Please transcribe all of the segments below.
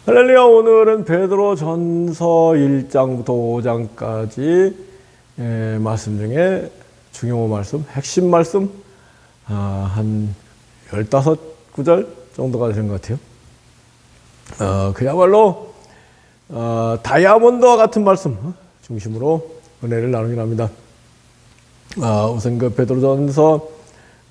할렐루야. 오늘은 베드로전서 1장부터 5장까지 말씀 중에 중요 말씀, 핵심 말씀 한 15구절 정도가 되는 것 같아요. 그야말로 다이아몬드와 같은 말씀 중심으로 은혜를 나누긴 합니다. 우선 그 베드로전서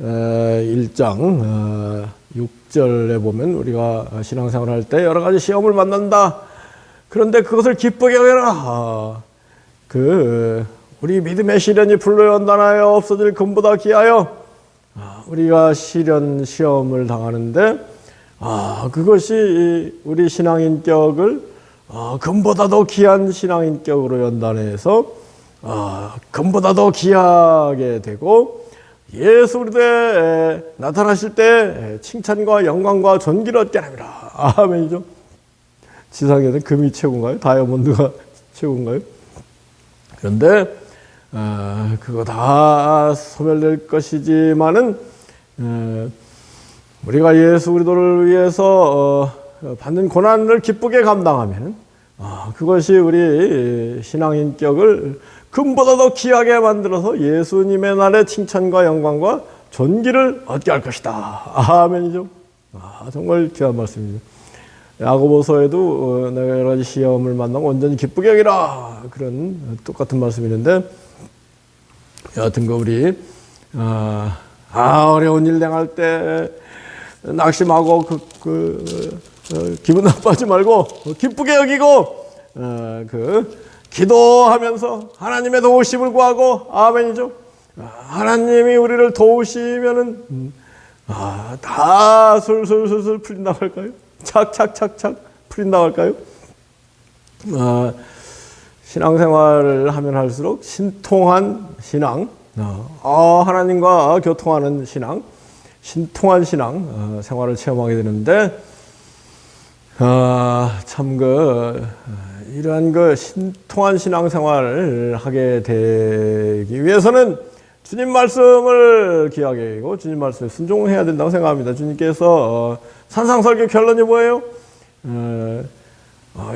1장 6절에 보면 우리가 신앙생활을 할 때 여러 가지 시험을 만난다. 그런데 그것을 기쁘게 여겨라. 우리 믿음의 시련이 불로 연단하여 없어질 금보다 귀하여 우리가 시험을 당하는데 그것이 우리 신앙인격을 금보다 더 귀한 신앙인격으로 연단해서 금보다 더 귀하게 되고 예수 그리스도에 나타나실 때 칭찬과 영광과 존귀를 얻게 합니다. 아멘이죠. 지상에는 금이 최고인가요? 다이아몬드가 최고인가요? 그런데 그거 다 소멸될 것이지만은 우리가 예수 그리스도를 위해서 받는 고난을 기쁘게 감당하면 그것이 우리 신앙인격을 금보다 더 귀하게 만들어서 예수님의 날에 칭찬과 영광과 존귀를 얻게 할 것이다. 아멘이죠. 정말 귀한 말씀입니다. 야고보서에도 내가 여러 가지 시험을 만나고 온전히 기쁘게 여기라. 그런 똑같은 말씀이 있는데 여하튼 우리 어려운 일 당할 때 낙심하고 기분 나빠하지 말고 기쁘게 여기고 기도하면서 하나님의 도우심을 구하고 아멘이죠. 하나님이 우리를 도우시면은 다 술술술술 풀린다고 할까요? 착착착착 풀린다고 할까요? 신앙생활을 하면 할수록 신통한 신앙, 하나님과 교통하는 신앙, 신통한 신앙 생활을 체험하게 되는데 이러한 신통한 신앙생활을 하게 되기 위해서는 주님 말씀을 귀하게 여기고 주님 말씀에 순종해야 된다고 생각합니다. 주님께서 산상설교 결론이 뭐예요?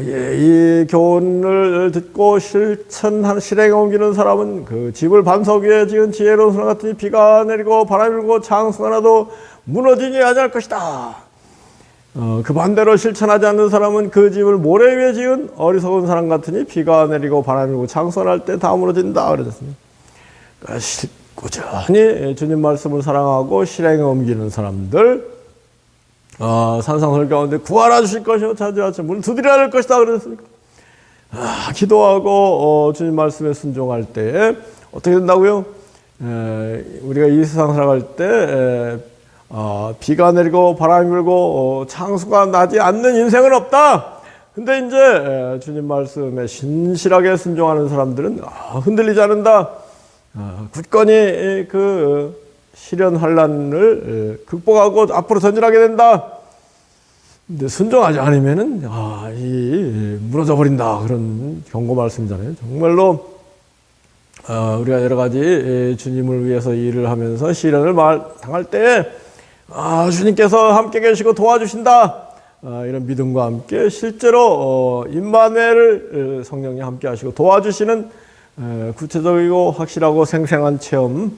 이 교훈을 듣고 실행에 옮기는 사람은 그 집을 반석 위에 지은 지혜로운 사람 같으니 비가 내리고 바람이 불고 장수가 나도 무너지지 아니할 것이다. 그 반대로 실천하지 않는 사람은 그 집을 모래 위에 지은 어리석은 사람 같으니 비가 내리고 바람이 불고 장수가 날 때 다 무너진다 그러셨습니다. 꾸준히 주님 말씀을 사랑하고 실행에 옮기는 사람들 산상설 가운데 구하라 주실 것이요 찾으라 문을 두드리라 할 것이다 그러셨습니까? 기도하고 주님 말씀에 순종할 때 어떻게 된다고요? 우리가 이 세상 살아갈 때 비가 내리고 바람이 불고 창수가 나지 않는 인생은 없다. 근데 이제 주님 말씀에 신실하게 순종하는 사람들은 흔들리지 않는다. 굳건히 시련 환난을 극복하고 앞으로 전진하게 된다. 근데 순종하지 않으면은 무너져 버린다. 그런 경고 말씀이잖아요. 정말로 우리가 여러 가지 주님을 위해서 일을 하면서 시련을 당할 때 주님께서 함께 계시고 도와주신다. 이런 믿음과 함께 실제로 임마누엘을 성령이 함께 하시고 도와주시는 구체적이고 확실하고 생생한 체험을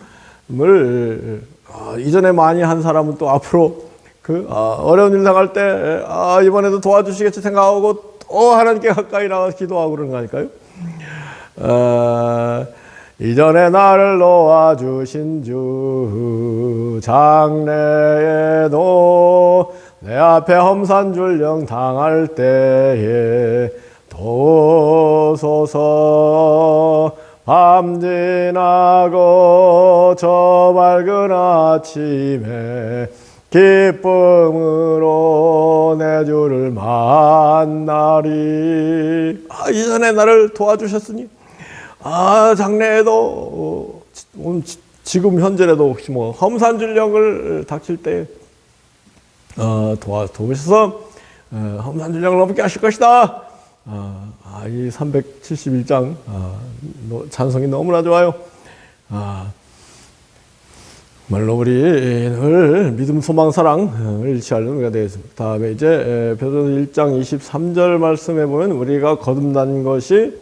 이전에 많이 한 사람은 또 앞으로 어려운 일 당할 때 이번에도 도와주시겠지 생각하고 또 하나님께 가까이 나가서 기도하고 그러는 거니까요. 이전에 나를 놓아주신 주 장래에도 내 앞에 험산줄령 당할 때에 도소서 밤 지나고 저 밝은 아침에 기쁨으로 내 주를 만나리. 이전에 나를 도와주셨으니 장래에도 지금 현재라도 혹시 험산줄령을 닥칠 때 도우셔서 험산줄령을 넘게 하실 것이다. 이 371장 찬송이 너무나 좋아요. 정말로 우리 늘 믿음, 소망, 사랑을 일치하는 우리가 되겠습니다. 다음에 이제 베드로서 1장 23절 말씀에 보면 우리가 거듭난 것이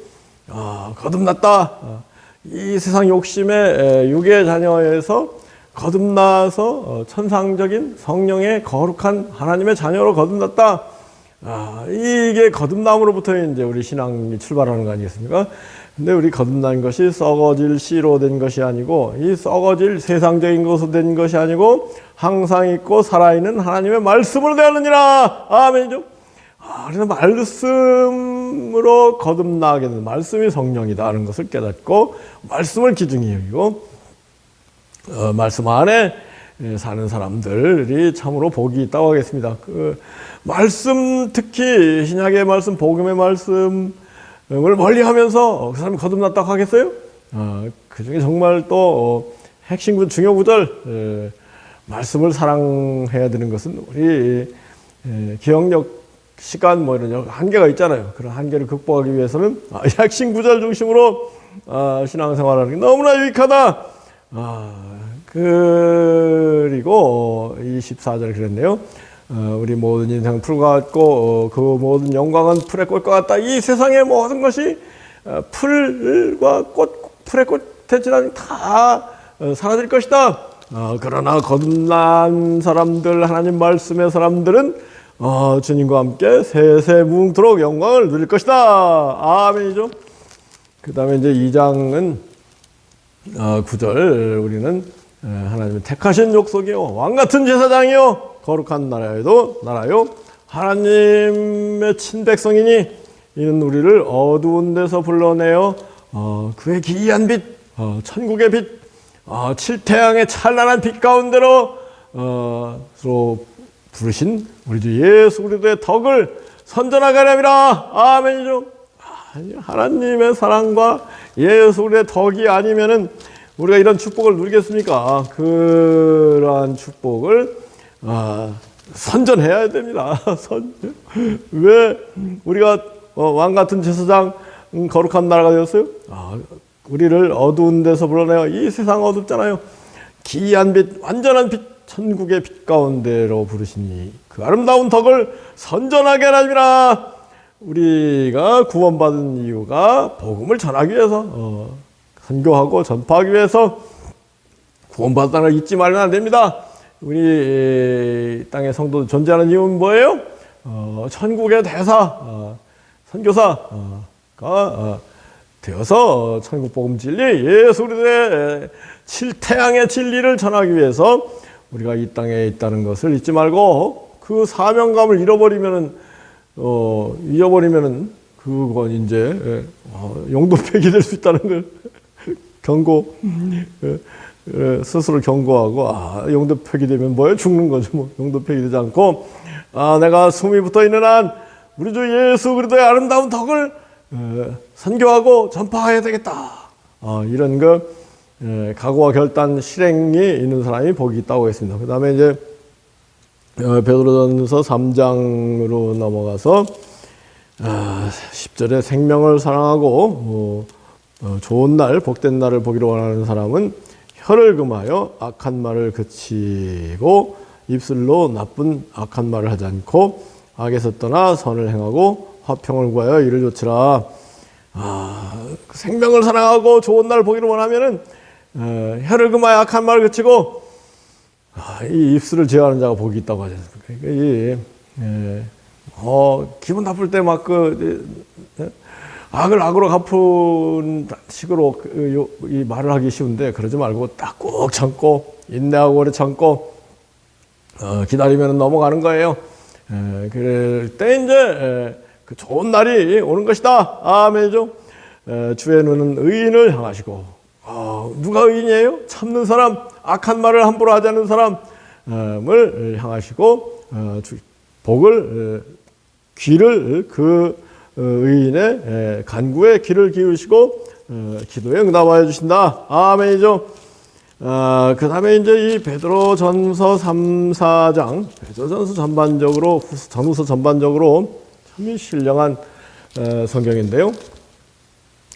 거듭났다. 이 세상 욕심의 육의 자녀에서 거듭나서 천상적인 성령의 거룩한 하나님의 자녀로 거듭났다. 이게 거듭남으로부터 이제 우리 신앙이 출발하는 거 아니겠습니까? 근데 우리 거듭난 것이 썩어질 씨로 된 것이 아니고, 이 썩어질 세상적인 것으로 된 것이 아니고 항상 있고 살아있는 하나님의 말씀으로 되었느니라. 아멘이죠. 그래서 말씀으로 거듭나게 되는, 말씀이 성령이다 하는 것을 깨닫고 말씀을 기준히 여기고 말씀 안에 사는 사람들이 참으로 복이 있다고 하겠습니다. 그 말씀, 특히 신약의 말씀, 복음의 말씀을 멀리하면서 그 사람이 거듭났다고 하겠어요? 그 중에 정말 또 핵심 중요 구절, 말씀을 사랑해야 되는 것은 우리 기억력, 시간 이런 한계가 있잖아요. 그런 한계를 극복하기 위해서는 핵심 구절 중심으로 신앙생활하는 게 너무나 유익하다. 그리고 24절 그랬네요. 우리 모든 인생 풀과 같고 그 모든 영광은 풀의 꽃과 같다. 이 세상의 모든 것이 풀과 꽃, 풀의 꽃에 지나니 다 사라질 것이다. 그러나 거듭난 사람들, 하나님 말씀의 사람들은 주님과 함께 세세무궁토록 영광을 누릴 것이다. 아멘이죠. 그 다음에 이제 2장은 9절 우리는 하나님의 택하신 족속이요 왕같은 제사장이요 거룩한 나라요 하나님의 친백성이니 이는 우리를 어두운 데서 불러내어 그의 기이한 빛, 천국의 빛, 칠태양의 찬란한 빛 가운데로 부르신 우리 주 예수 그리스도의 덕을 선전하게 하렵니다. 아멘이죠. 하나님의 사랑과 예수 그리스도의 덕이 아니면은 우리가 이런 축복을 누리겠습니까? 그러한 축복을 선전해야 됩니다. 왜 우리가 왕 같은 제사장, 거룩한 나라가 되었어요? 우리를 어두운 데서 불러내어, 이 세상 어둡잖아요. 기이한 빛, 완전한 빛, 천국의 빛 가운데로 부르시니 그 아름다운 덕을 선전하게 하라. 우리가 구원받은 이유가 복음을 전하기 위해서, 선교하고 전파하기 위해서 구원받았다는 걸 잊지 말면 안 됩니다. 우리 땅의 성도들 존재하는 이유는 뭐예요? 천국의 대사, 선교사가 되어서 천국 복음 진리, 예수 그리스도의 칠태양의 진리를 전하기 위해서 우리가 이 땅에 있다는 것을 잊지 말고, 그 사명감을 잃어버리면은 그건 이제 용도 폐기될 수 있다는 걸 경고, 스스로 경고하고, 용도 폐기되면 뭐예요? 죽는 거죠. 뭐 용도 폐기되지 않고, 내가 숨이 붙어 있는 한 우리 주 예수 그리스도의 아름다운 덕을 선교하고 전파해야 되겠다. 이런 거 각오와 결단, 실행이 있는 사람이 복이 있다고 했습니다. 그 다음에 이제 베드로전서 3장으로 넘어가서 10절에 생명을 사랑하고 좋은 날, 복된 날을 보기를 원하는 사람은 혀를 금하여 악한 말을 그치고 입술로 나쁜 악한 말을 하지 않고 악에서 떠나 선을 행하고 화평을 구하여 이를 조치라. 생명을 사랑하고 좋은 날 보기를 원하면은 혀를 금하여 악한 말을 그치고 이 입술을 제어하는 자가 복이 있다고 하지 않습니까? 기분 나쁠 때 막 악을 악으로 갚은 식으로 이 말을 하기 쉬운데, 그러지 말고 딱 꾹 참고 인내하고 오래 참고 기다리면 넘어가는 거예요. 그럴 때 이제 그 좋은 날이 오는 것이다. 아멘이죠. 주의 눈은 의인을 향하시고, 누가 의인이에요? 참는 사람, 악한 말을 함부로 하지 않는 사람을 향하시고 복을, 귀를 그 의인의 간구에 귀를 기울이시고 기도에 응답하여 주신다. 아멘이죠. 그 다음에 이제 이 베드로전서 3, 4장, 베드로전서 전반적으로, 전후서 전반적으로 참 신령한 성경인데요.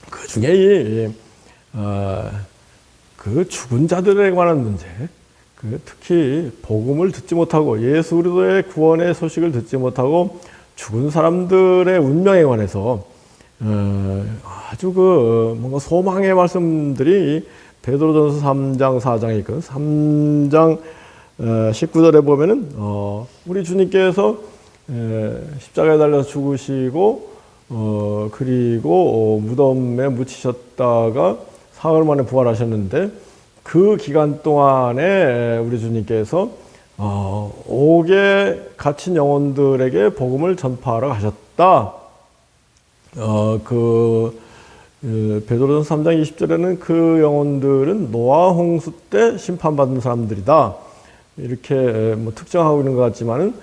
그 중에 그 죽은 자들에 관한 문제, 특히 복음을 듣지 못하고 예수 그리스도의 구원의 소식을 듣지 못하고 죽은 사람들의 운명에 관해서 아주 뭔가 소망의 말씀들이 베드로전서 3장 4장에 있거든. 3장 19절에 보면은 우리 주님께서 십자가에 달려서 죽으시고 그리고 무덤에 묻히셨다가 사흘 만에 부활하셨는데 그 기간 동안에 우리 주님께서 옥에 갇힌 영혼들에게 복음을 전파하러 가셨다. 베드로전서 3장 20절에는 그 영혼들은 노아 홍수 때 심판받은 사람들이다. 이렇게 특정하고 있는 것 같지만은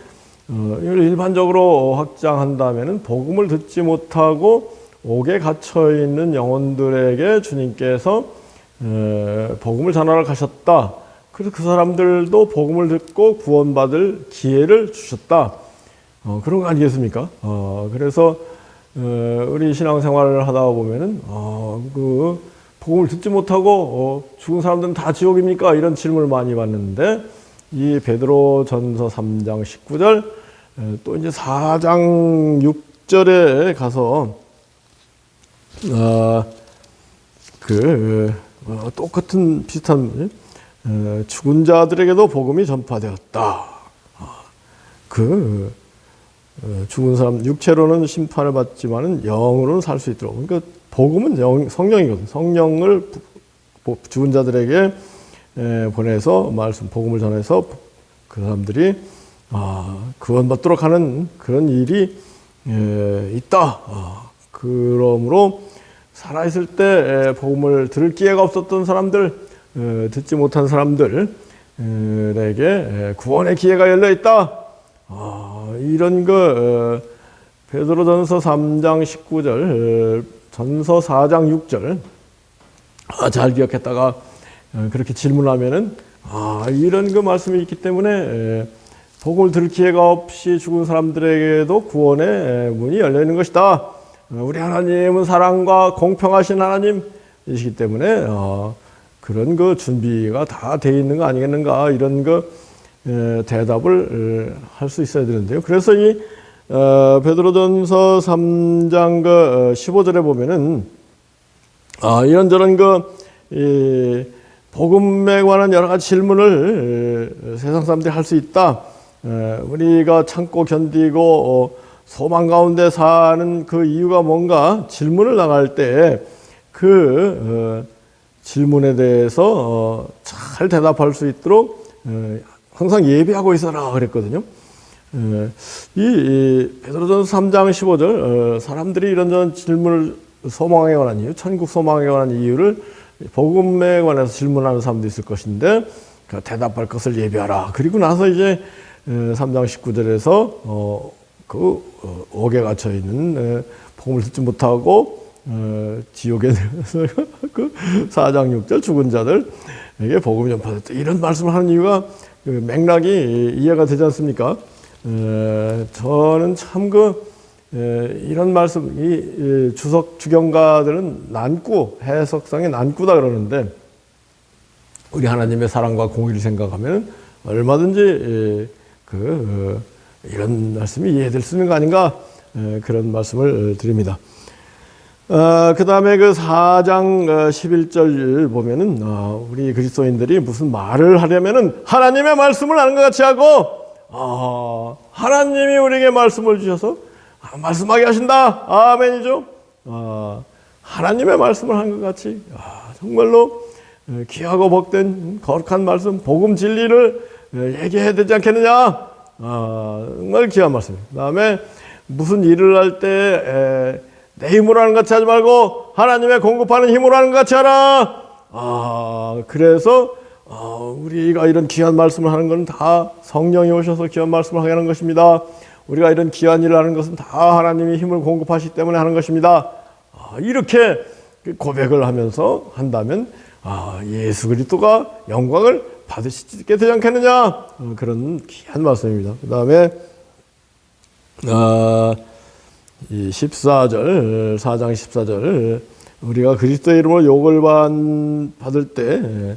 이걸 일반적으로 확장한다면은 복음을 듣지 못하고 옥에 갇혀 있는 영혼들에게 주님께서 복음을 전하러 가셨다. 그래서 그 사람들도 복음을 듣고 구원받을 기회를 주셨다. 그런 거 아니겠습니까? 그래서 우리 신앙생활을 하다 보면은 그 복음을 듣지 못하고 죽은 사람들은 다 지옥입니까? 이런 질문을 많이 받는데 이 베드로전서 3장 19절 또 이제 4장 6절에 가서 똑같은 비슷한 죽은 자들에게도 복음이 전파되었다. 죽은 사람 육체로는 심판을 받지만은 영으로는 살 수 있도록. 그러니까 복음은 성령이거든. 성령을 죽은 자들에게 보내서 복음을 전해서 그 사람들이 구원받도록 하는 그런 일이 있다. 그러므로 살아있을 때 복음을 들을 기회가 없었던 사람들, 듣지 못한 사람들에게 구원의 기회가 열려 있다. 이런 베드로전서 3장 19절, 전서 4장 6절 잘 기억했다가 그렇게 질문하면은 이런 말씀이 있기 때문에 복음을 들을 기회가 없이 죽은 사람들에게도 구원의 문이 열려 있는 것이다. 우리 하나님은 사랑과 공평하신 하나님이시기 때문에 그런 준비가 다 돼 있는 거 아니겠는가, 이런 대답을 할 수 있어야 되는데요. 그래서 이 베드로전서 3장 15절에 보면은 이런저런 복음에 관한 여러 가지 질문을 세상 사람들이 할 수 있다. 우리가 참고 견디고 소망 가운데 사는 그 이유가 뭔가 질문을 나갈 때 그 질문에 대해서 잘 대답할 수 있도록 항상 예비하고 있어라 그랬거든요. 이 베드로전서 3장 15절 사람들이 이런저런 질문을 소망에 관한 이유, 천국 소망에 관한 이유를 복음에 관해서 질문하는 사람도 있을 것인데 대답할 것을 예비하라. 그리고 나서 이제 3장 19절에서 옥에 갇혀 있는 복음을 듣지 못하고 지옥에 내려서 4장 6절 죽은 자들에게 복음을 전파했다. 이런 말씀을 하는 이유가 맥락이 이해가 되지 않습니까? 저는 참 이런 말씀, 이 주경가들은 난꾸, 해석상의 난꾸다 그러는데, 우리 하나님의 사랑과 공의를 생각하면 얼마든지 이런 말씀이 이해될 수 있는 거 아닌가, 그런 말씀을 드립니다. 그 다음에 4장 11절 보면은, 우리 그리스도인들이 무슨 말을 하려면은 하나님의 말씀을 아는 것 같이 하고, 하나님이 우리에게 말씀을 주셔서 말씀하게 하신다. 아멘이죠. 하나님의 말씀을 한 것 같이 정말로 귀하고 복된 거룩한 말씀, 복음 진리를 얘기해야 되지 않겠느냐. 정말 귀한 말씀입니다. 그 다음에 무슨 일을 할 때 내 힘으로 하는 것 같이 하지 말고 하나님의 공급하는 힘으로 하는 것 같이 하라. 그래서 우리가 이런 귀한 말씀을 하는 것은 다 성령이 오셔서 귀한 말씀을 하게 하는 것입니다. 우리가 이런 귀한 일을 하는 것은 다 하나님이 힘을 공급하시기 때문에 하는 것입니다. 이렇게 고백을 하면서 한다면 예수 그리스도가 영광을 받을 수 있게 되지 않겠느냐. 그런 귀한 말씀입니다. 그 다음에 이 14절, 4장 14절, 우리가 그리스도의 이름으로 욕을 받을 때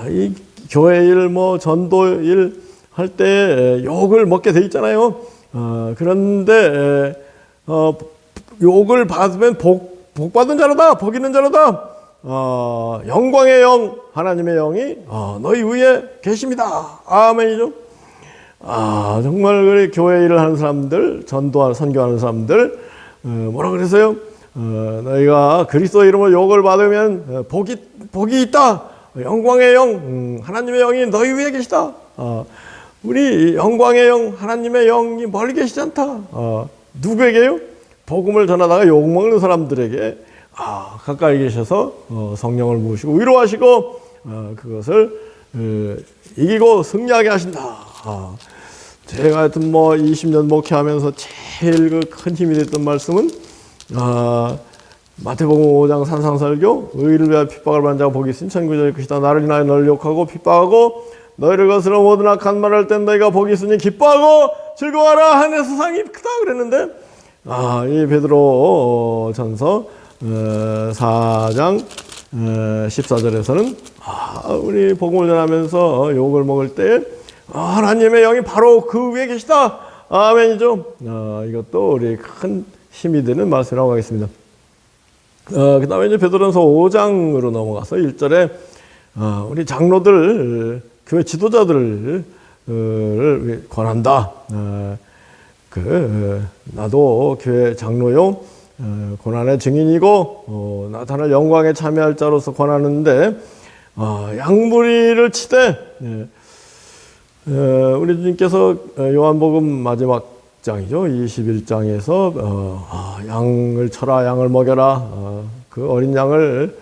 이 교회 일, 뭐 전도 일 할 때 욕을 먹게 돼 있잖아요. 그런데 욕을 받으면 복 받은 자로다, 복 있는 자로다. 영광의 영, 하나님의 영이 너희 위에 계십니다. 아멘이죠. 정말 그래, 교회 일을 하는 사람들, 전도하는, 선교하는 사람들, 뭐라 그래서요? 너희가 그리스도 이름으로 욕을 받으면 복이 있다. 영광의 영, 하나님의 영이 너희 위에 계시다. 우리 영광의 영, 하나님의 영이 멀리 계시지 않다. 누구에게요? 복음을 전하다가 욕먹는 사람들에게 가까이 계셔서 성령을 부으시고 위로하시고 그것을 이기고 승리하게 하신다. 제가 하여튼 뭐 20년 목회하면서 제일 그 큰 힘이 됐던 말씀은 마태복음 5장 산상설교, 의를 위하여 핍박을 받는 자가 복이 있으니 천국이 것이다. 나를 인하여 너를 욕하고 핍박하고 너희를 거스러 모든 악한 말을 할 땐 너희가 복이 있으니 기뻐하고 즐거워하라. 하늘의 세상이 크다 그랬는데 이 베드로 전서 4장 14절에서는 우리 복음을 전하면서 욕을 먹을 때 하나님의 영이 바로 그 위에 계시다. 아멘이죠. 이것도 우리 큰 힘이 되는 말씀이라고 하겠습니다. 그 다음에 이제 베드로전서 5장으로 넘어가서 1절에 우리 장로들, 교회 지도자들을 권한다. 나도 교회 장로요, 고난의 증인이고 나타날 영광에 참여할 자로서 권하는데 양무리를 치되 우리 주님께서 요한복음 마지막 장이죠. 21장에서 양을 쳐라, 양을 먹여라, 그 어린 양을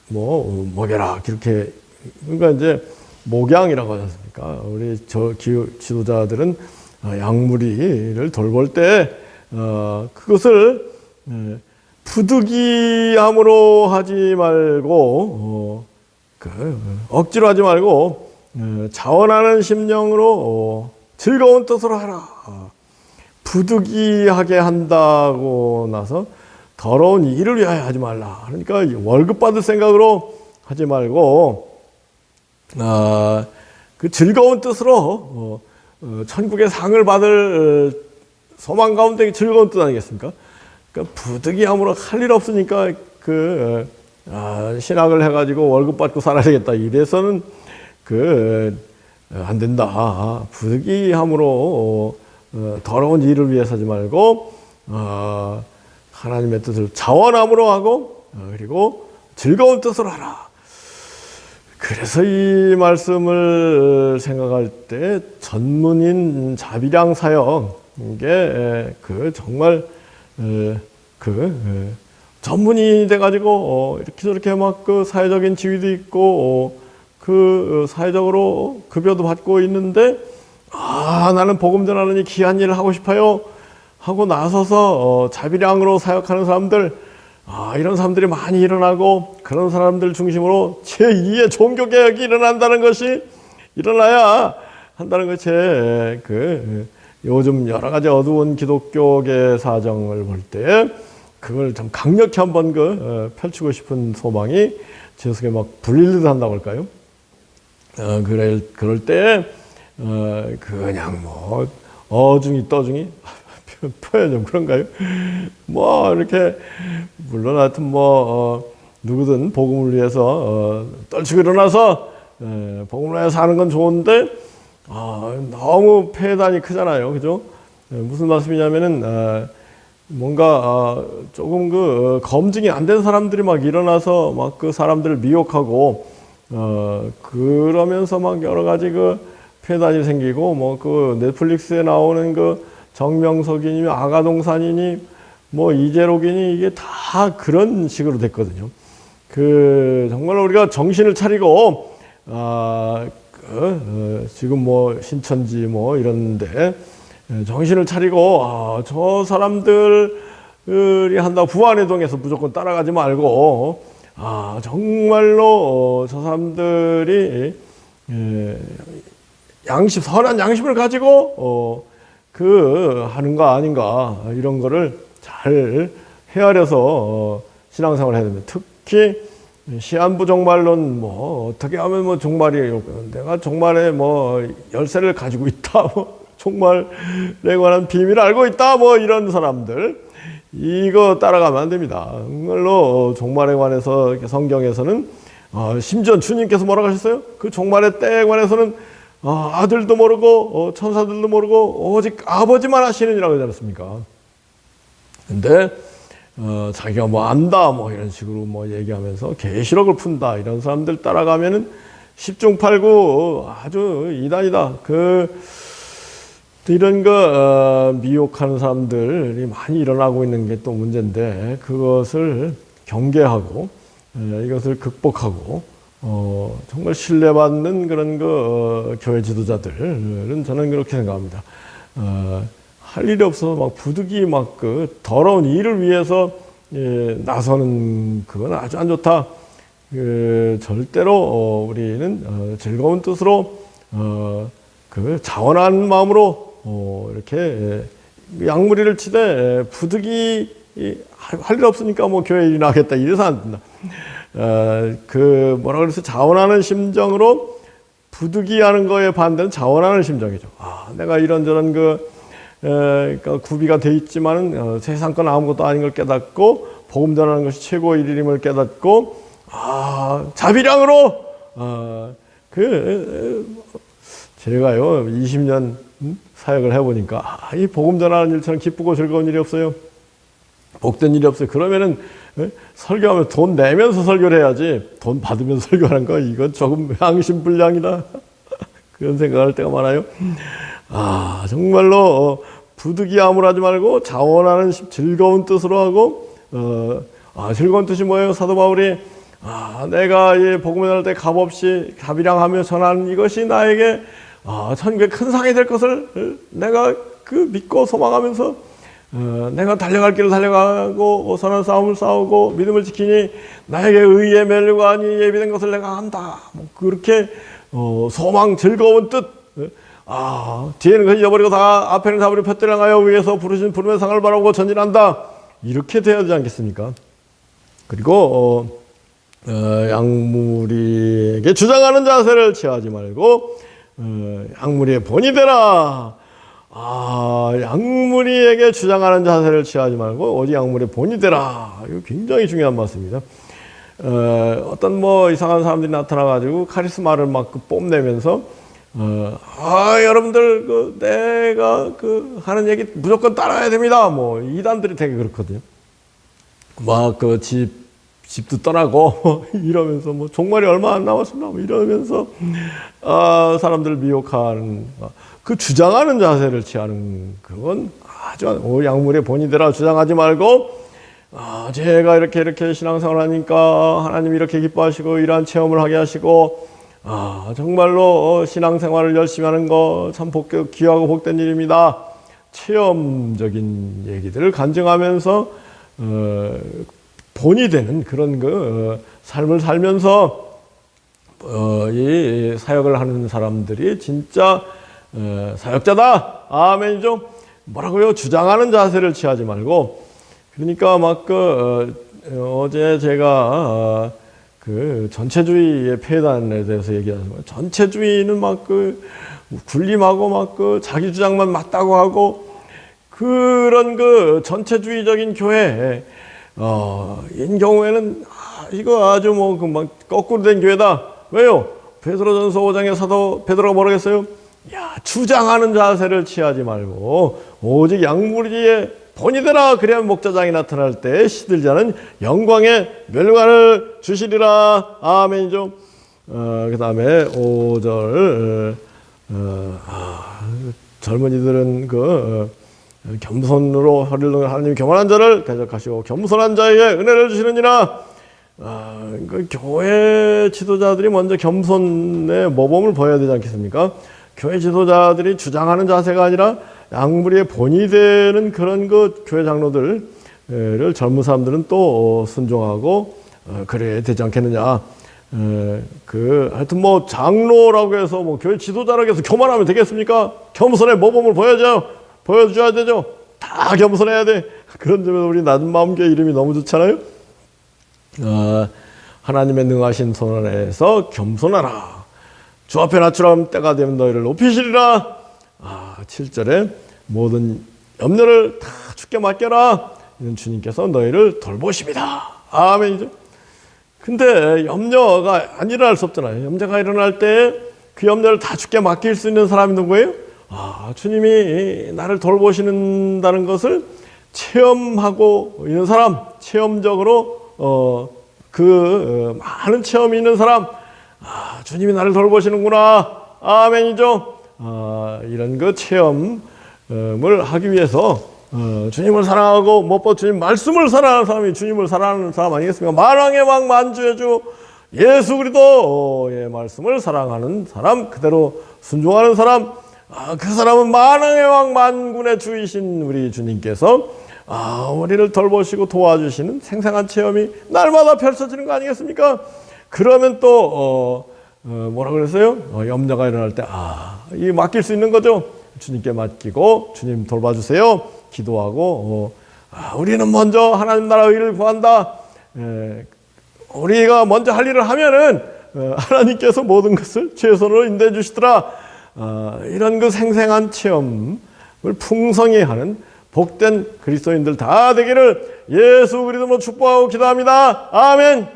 먹여라, 그렇게. 그러니까 이제 목양이라고 하지 않습니까? 우리 지도자들은 양무리를 돌볼 때 그것을 부득이함으로 하지 말고 억지로 하지 말고 자원하는 심령으로 즐거운 뜻으로 하라. 부득이하게 한다고 나서 더러운 일을 위하여 하지 말라. 그러니까 월급 받을 생각으로 하지 말고 그 즐거운 뜻으로 천국의 상을 받을 소망 가운데 즐거운 뜻 아니겠습니까? 그러니까 부득이함으로 할 일 없으니까 신학을 해가지고 월급 받고 살아야 되겠다. 이래서는 안 된다. 부득이함으로 더러운 일을 위해서 하지 말고 하나님의 뜻을 자원함으로 하고 그리고 즐거운 뜻으로 하라. 그래서 이 말씀을 생각할 때 전문인 자비량 사역, 이게 정말 전문인이 돼가지고 이렇게 저렇게 막 사회적인 지위도 있고 사회적으로 급여도 받고 있는데 나는 복음 전하는 이 귀한 일을 하고 싶어요 하고 나서서 자비량으로 사역하는 사람들, 이런 사람들이 많이 일어나고 그런 사람들 중심으로 제2의 종교개혁이 일어나야 한다는 것이 요즘 여러 가지 어두운 기독교계 사정을 볼 때 그걸 좀 강력히 한번 펼치고 싶은 소망이 제 속에 막 불릴듯 한다고 할까요? 그럴 때 그냥 어중이 떠중이 표현 좀 그런가요? 이렇게 물론 하여튼 누구든 복음을 위해서 떨치고 일어나서 복음을 위해서 사는 건 좋은데 너무 폐단이 크잖아요, 그죠? 무슨 말씀이냐면은 뭔가 조금 검증이 안 된 사람들이 막 일어나서 막 그 사람들을 미혹하고 그러면서 막 여러 가지 폐단이 생기고 넷플릭스에 나오는 정명석이니 아가동산이니 이재록이니 이게 다 그런 식으로 됐거든요. 정말 우리가 정신을 차리고 지금 신천지 이런데 정신을 차리고 저 사람들이 한다고 부안회동에서 무조건 따라가지 말고 정말로 저 사람들이 선한 양심을 가지고 하는 거 아닌가, 이런 거를 잘 헤아려서 신앙생활을 해야 됩니다. 특히 시한부 종말론 뭐 어떻게 하면 뭐 종말이에요. 내가 종말에 뭐 열쇠를 가지고 있다. 뭐 종말에 관한 비밀을 알고 있다. 뭐 이런 사람들 이거 따라가면 안 됩니다. 정말로 종말에 관해서 성경에서는 심지어 주님께서 뭐라고 하셨어요? 그 종말의 때에 관해서는 아들도 모르고 천사들도 모르고 오직 아버지만 아시느니라고 하지 않았습니까? 근데 자기가 뭐 안다 뭐 이런 식으로 뭐 얘기하면서 계시록을 푼다 이런 사람들 따라가면은 10중 8구 아주 이단이다. 이런 거 미혹하는 사람들이 많이 일어나고 있는 게 또 문제인데 그것을 경계하고 이것을 극복하고 정말 신뢰받는 그런 교회 지도자들은 저는 그렇게 생각합니다. 할 일이 없어서 막 부득이 막 더러운 일을 위해서 나서는 그건 아주 안 좋다. 절대로 우리는 즐거운 뜻으로 자원한 마음으로 이렇게 양무리를 치되 부득이 할 일 없으니까 뭐 교회 일이나 하겠다 이래서 안 된다. 뭐라 그래서 자원하는 심정으로 부득이 하는 거에 반대는 자원하는 심정이죠. 내가 이런저런 그러니까 구비가 돼 있지만은 세상 건 아무것도 아닌 걸 깨닫고 복음 전하는 것이 최고의 일임을 깨닫고 자비량으로 제가요 20년 사역을 해보니까 이 복음 전하는 일처럼 기쁘고 즐거운 일이 없어요. 복된 일이 없어요. 그러면은 설교하면 돈 내면서 설교를 해야지 돈 받으면서 설교하는 거 이건 조금 양심불량이다. 그런 생각할 때가 많아요. 정말로 부득이함을 하지 말고 자원하는 즐거운 뜻으로 하고 즐거운 뜻이 뭐예요? 사도 바울이 내가 이 복음을 전할 때 값없이 자비량하며 전하는 이것이 나에게 천국의 큰 상이 될 것을 내가 믿고 소망하면서 내가 달려갈 길을 달려가고 선한 싸움을 싸우고 믿음을 지키니 나에게 의의 멸류관이 예비된 것을 내가 한다. 뭐 그렇게 소망 즐거운 뜻 뒤에는 그 잊어버리고 다 앞에는 잡으려 푯대량하여 위에서 부르신 부름의 상을 바라고 전진한다. 이렇게 돼야 되지 않겠습니까? 그리고 양무리에게 주장하는 자세를 취하지 말고 양무리의 본이 되라. 양무리에게 주장하는 자세를 취하지 말고 오직 양무리의 본이 되라. 이거 굉장히 중요한 말씀입니다. 어떤 뭐 이상한 사람들이 나타나가지고 카리스마를 막 뽐내면서 여러분들 내가 하는 얘기 무조건 따라야 됩니다. 뭐 이단들이 되게 그렇거든요. 막 집도 떠나고 이러면서 뭐 종말이 얼마 안 남았습니다. 뭐 이러면서 사람들을 미혹하는 주장하는 자세를 취하는 그건 아주 양무리의 본이 되라 주장하지 말고 제가 이렇게 신앙생활 하니까 하나님이 이렇게 기뻐하시고 이러한 체험을 하게 하시고 정말로 신앙생활을 열심히 하는 거 참 귀하고 복된 일입니다. 체험적인 얘기들을 간증하면서 본이 되는 그런 삶을 살면서 이 사역을 하는 사람들이 진짜 사역자다. 아멘이죠. 뭐라고요? 주장하는 자세를 취하지 말고. 그러니까 막 어제 제가 전체주의의 폐단에 대해서 얘기하는 전체주의는 막 군림하고 막 자기 주장만 맞다고 하고 그런 전체주의적인 교회 인 경우에는 이거 아주 막 거꾸로 된 교회다. 왜요? 베드로전서 5장에 사도 베드로가 뭐라고 했어요? 주장하는 자세를 취하지 말고 오직 양무리의 본이 되라. 그래야 목자장이 나타날 때 시들지 않은 영광의 멸관을 주시리라. 아멘이죠. 그 다음에 5절 젊은이들은 겸손으로 허리를 동여 하나님이 겸손한 자를 대적하시고 겸손한 자에게 은혜를 주시느니라. 교회 지도자들이 먼저 겸손의 모범을 보여야 되지 않겠습니까? 교회 지도자들이 주장하는 자세가 아니라 양무리의 본이 되는 그런 교회 장로들을 젊은 사람들은 또 순종하고 그래야 되지 않겠느냐. 하여튼 뭐 장로라고 해서 뭐 교회 지도자라고 해서 교만하면 되겠습니까? 겸손의 모범을 보여줘야 되죠. 다 겸손해야 돼. 그런 점에서 우리 낮은 마음교회 이름이 너무 좋잖아요. 하나님의 능하신 손 안에서 겸손하라. 주 앞에 낮추람 때가 되면 너희를 높이시리라. 7절에 모든 염려를 다 주께 맡겨라. 이는 주님께서 너희를 돌보십니다. 아멘이죠. 근데 염려가 안 일어날 수 없잖아요. 염려가 일어날 때 그 염려를 다 주께 맡길 수 있는 사람이 누구예요? 주님이 나를 돌보신다는 것을 체험하고 있는 사람, 체험적으로 많은 체험이 있는 사람, 주님이 나를 돌보시는구나. 아멘이죠. 이런 그 체험을 하기 위해서 주님을 사랑하고 무엇보다 주님 말씀을 사랑하는 사람이 주님을 사랑하는 사람 아니겠습니까? 만왕의 왕 만주의 주 예수 그리스도의 말씀을 사랑하는 사람, 그대로 순종하는 사람, 그 사람은 만왕의 왕 만군의 주이신 우리 주님께서 우리를 돌보시고 도와주시는 생생한 체험이 날마다 펼쳐지는 거 아니겠습니까? 그러면 또 뭐라 그랬어요? 염려가 일어날 때 이 맡길 수 있는 거죠. 주님께 맡기고 주님 돌봐주세요. 기도하고 우리는 먼저 하나님 나라 의를 구한다. 우리가 먼저 할 일을 하면은 하나님께서 모든 것을 최선으로 인도해 주시더라. 이런 그 생생한 체험을 풍성히 하는 복된 그리스도인들 다 되기를 예수 그리스도로 축복하고 기도합니다. 아멘.